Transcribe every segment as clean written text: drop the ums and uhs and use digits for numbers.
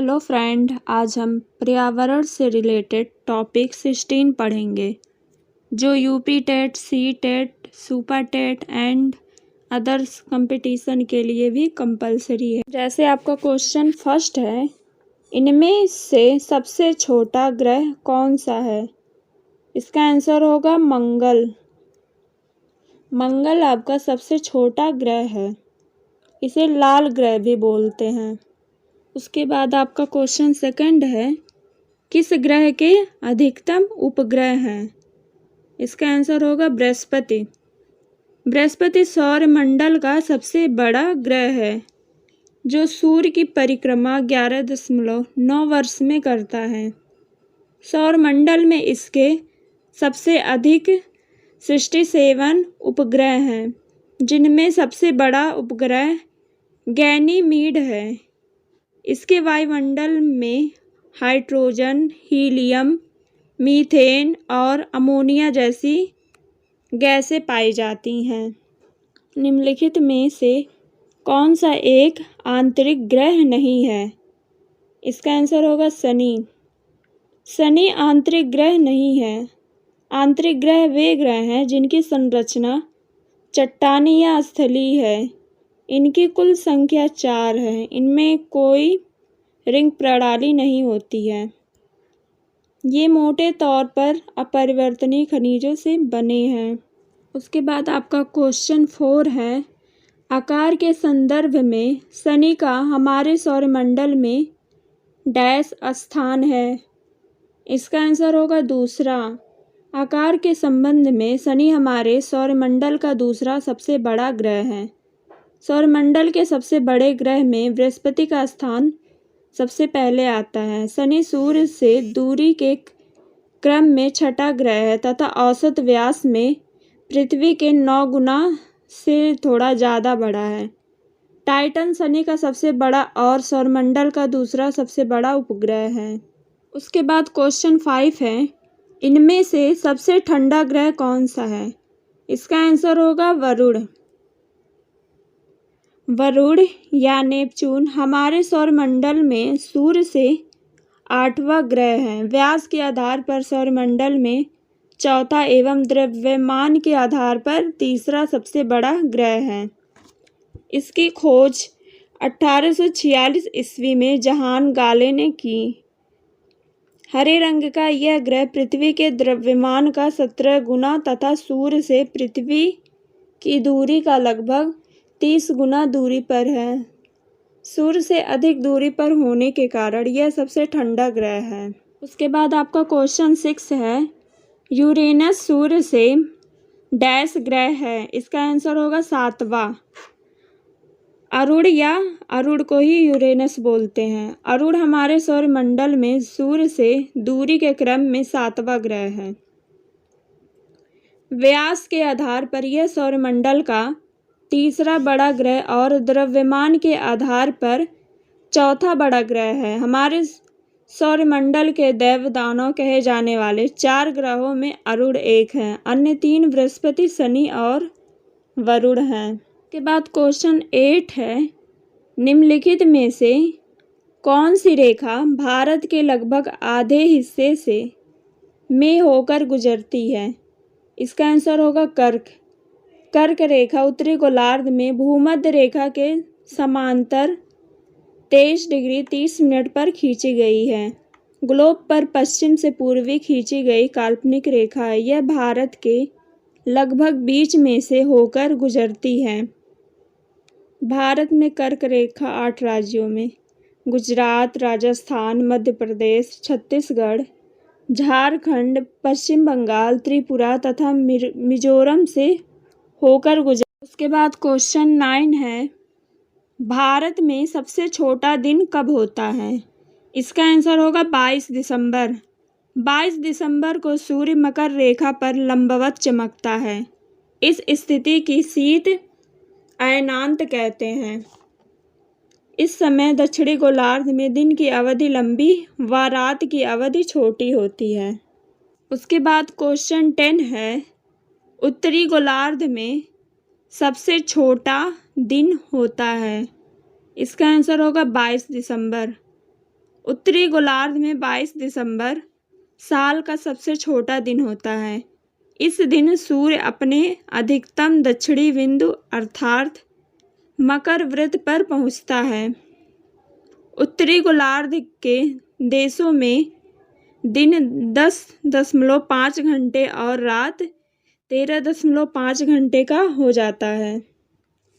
Hello friend, आज हम पर्यावरण से रिलेटेड टॉपिक 16 पढ़ेंगे जो UP TET, C TET, super TET and others competition के लिए भी कंपलसरी है। जैसे आपका क्वेश्चन फर्स्ट है, इनमें से सबसे छोटा ग्रह कौन सा है? इसका आंसर होगा मंगल। मंगल आपका सबसे छोटा ग्रह है। इसे लाल ग्रह भी बोलते हैं। उसके बाद आपका क्वेश्चन सेकंड है, किस ग्रह के अधिकतम उपग्रह हैं? इसका आंसर होगा बृहस्पति। बृहस्पति सौरमंडल का सबसे बड़ा ग्रह है जो सूर्य की परिक्रमा 11.9 वर्ष में करता है। सौरमंडल में इसके सबसे अधिक 67 उपग्रह हैं, जिनमें सबसे बड़ा उपग्रह गैनीमीड है। इसके वायुमंडल में हाइड्रोजन, हीलियम, मीथेन और अमोनिया जैसी गैसें पाई जाती हैं। निम्नलिखित में से कौन सा एक आंतरिक ग्रह नहीं है? इसका आंसर होगा शनि। शनि आंतरिक ग्रह नहीं है। आंतरिक ग्रह वे ग्रह हैं जिनकी संरचना चट्टानी या स्थलीय है। इनकी कुल संख्या 4 है। इनमें कोई रिंग प्रणाली नहीं होती है। ये मोटे तौर पर अपरिवर्तनीय खनिजों से बने हैं। उसके बाद आपका क्वेश्चन 4 है, आकार के संदर्भ में शनि का हमारे सौरमंडल में डैश स्थान है? इसका आंसर होगा दूसरा। आकार के संबंध में शनि हमारे सौरमंडल का दूसरा सबसे बड़ा ग्रह है। सौरमंडल के सबसे बड़े ग्रह में बृहस्पति का स्थान सबसे पहले आता है। शनि सूर्य से दूरी के क्रम में छठा ग्रह है तथा औसत व्यास में पृथ्वी के 9 गुना से थोड़ा ज़्यादा बड़ा है। टाइटन शनि का सबसे बड़ा और सौरमंडल का दूसरा सबसे बड़ा उपग्रह है। उसके बाद क्वेश्चन 5 है, इनमें से सबसे ठंडा ग्रह कौन सा है? इसका आंसर होगा वरुण। वरुण या नेपच्यून हमारे सौरमंडल में सूर्य से 8वां ग्रह है। व्यास के आधार पर सौरमंडल में चौथा एवं द्रव्यमान के आधार पर तीसरा सबसे बड़ा ग्रह है। इसकी खोज 1846 ईस्वी में जहान गाले ने की। हरे रंग का यह ग्रह पृथ्वी के द्रव्यमान का 17 गुना तथा सूर्य से पृथ्वी की दूरी का लगभग 30 गुना दूरी पर है। सूर्य से अधिक दूरी पर होने के कारण यह सबसे ठंडा ग्रह है। उसके बाद आपका क्वेश्चन 6 है, यूरेनस सूर्य से डैश ग्रह है? इसका आंसर होगा 7वां। अरुण या अरुण को ही यूरेनस बोलते हैं। अरुण हमारे सौरमंडल में सूर्य से दूरी के क्रम में 7वां ग्रह है। व्यास के आधार पर यह सौरमंडल का तीसरा बड़ा ग्रह और द्रव्यमान के आधार पर चौथा बड़ा ग्रह है। हमारे सौरमंडल के देवदानव कहे जाने वाले 4 ग्रहों में अरुण एक है। अन्य 3 बृहस्पति, शनि और वरुण हैं। के बाद क्वेश्चन 8 है, निम्नलिखित में से कौन सी रेखा भारत के लगभग आधे हिस्से से में होकर गुजरती है? इसका आंसर होगा कर्क। कर्क रेखा उत्तरी गोलार्ध में भूमध्य रेखा के समांतर 23 डिग्री 30 मिनट पर खींची गई है। ग्लोब पर पश्चिम से पूर्वी खींची गई काल्पनिक रेखा है। यह भारत के लगभग बीच में से होकर गुजरती है। भारत में कर्क रेखा 8 राज्यों में गुजरात, राजस्थान, मध्य प्रदेश, छत्तीसगढ़, झारखंड, पश्चिम बंगाल, त्रिपुरा तथा मिजोरम से होकर गुजर। उसके बाद क्वेश्चन 9 है, भारत में सबसे छोटा दिन कब होता है? इसका आंसर होगा 22 दिसंबर। 22 दिसंबर को सूर्य मकर रेखा पर लंबवत चमकता है। इस स्थिति की शीत अयनांत कहते हैं। इस समय दक्षिणी गोलार्ध में दिन की अवधि लंबी व रात की अवधि छोटी होती है। उसके बाद क्वेश्चन 10 है, उत्तरी गोलार्ध में सबसे छोटा दिन होता है? इसका आंसर होगा 22 दिसंबर। उत्तरी गोलार्ध में 22 दिसंबर साल का सबसे छोटा दिन होता है। इस दिन सूर्य अपने अधिकतम दक्षिणी बिंदु अर्थात मकर वृत्त पर पहुंचता है। उत्तरी गोलार्ध के देशों में दिन 10.5 घंटे और रात 13.5 घंटे का हो जाता है।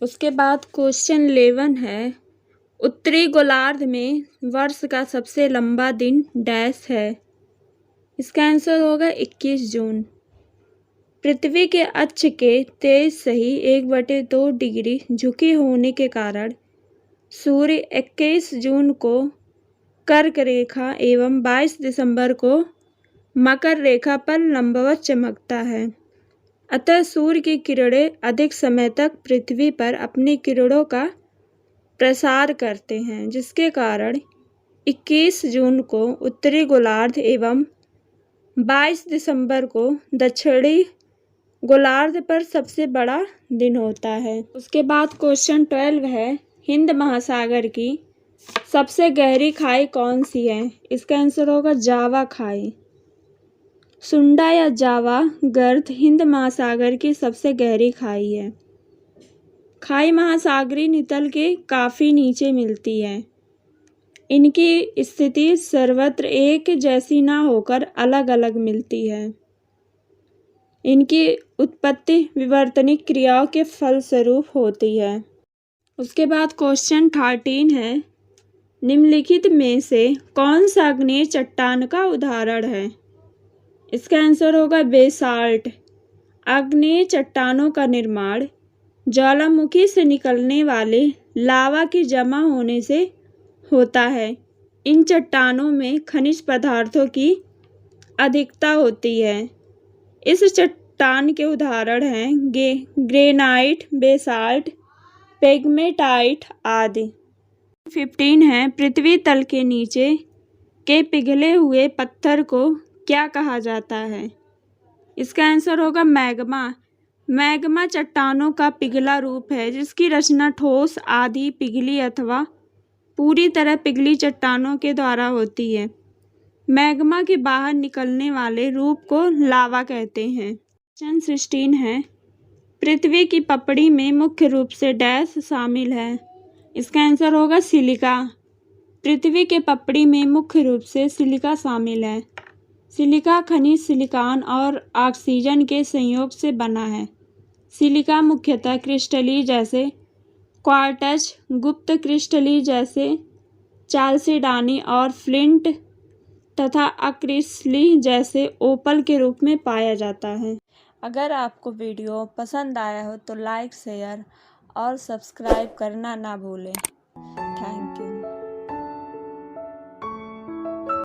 उसके बाद क्वेश्चन 11 है, उत्तरी गोलार्ध में वर्ष का सबसे लंबा दिन डैश है। इसका आंसर होगा 21 जून। पृथ्वी के अक्ष के तेज सही 1/2 डिग्री झुके होने के कारण सूर्य 21 जून को कर्क रेखा एवं 22 दिसंबर को मकर रेखा पर लंबवत चमकता है। अतः सूर्य की किरणें अधिक समय तक पृथ्वी पर अपनी किरणों का प्रसार करते हैं, जिसके कारण 21 जून को उत्तरी गोलार्ध एवं 22 दिसंबर को दक्षिणी गोलार्ध पर सबसे बड़ा दिन होता है। उसके बाद क्वेश्चन 12 है, हिंद महासागर की सबसे गहरी खाई कौन सी है? इसका आंसर होगा जावा खाई। सुंडा या जावा गर्त हिंद महासागर की सबसे गहरी खाई है। खाई महासागरीय नितल के काफ़ी नीचे मिलती है। इनकी स्थिति सर्वत्र एक जैसी ना होकर अलग अलग मिलती है। इनकी उत्पत्ति विवर्तनिक क्रियाओं के फलस्वरूप होती है। उसके बाद क्वेश्चन 13 है, निम्नलिखित में से कौन सा आग्नेय चट्टान का उदाहरण है? इसका आंसर होगा बेसाल्ट। आग्नेय चट्टानों का निर्माण ज्वालामुखी से निकलने वाले लावा के जमा होने से होता है। इन चट्टानों में खनिज पदार्थों की अधिकता होती है। इस चट्टान के उदाहरण हैं ग्रेनाइट, बेसाल्ट, पेग्मेटाइट आदि। 15 है, पृथ्वी तल के नीचे के पिघले हुए पत्थर को क्या कहा जाता है? इसका आंसर होगा मैग्मा। मैग्मा चट्टानों का पिघला रूप है, जिसकी रचना ठोस, आधी पिघली अथवा पूरी तरह पिघली चट्टानों के द्वारा होती है। मैग्मा के बाहर निकलने वाले रूप को लावा कहते हैं। क्वेश्चन 16 है, पृथ्वी की पपड़ी में मुख्य रूप से डैश शामिल है। इसका आंसर होगा सिलिका। पृथ्वी के पपड़ी में मुख्य रूप से सिलिका शामिल है। सिलिका खनिज सिलिकॉन और ऑक्सीजन के संयोग से बना है। सिलिका मुख्यतः क्रिस्टली जैसे क्वार्ट्ज, गुप्त क्रिस्टली जैसे चाल्सिडानी और फ्लिंट तथा अक्रिस्टली जैसे ओपल के रूप में पाया जाता है। अगर आपको वीडियो पसंद आया हो तो लाइक, शेयर और सब्सक्राइब करना ना भूलें। Thank you.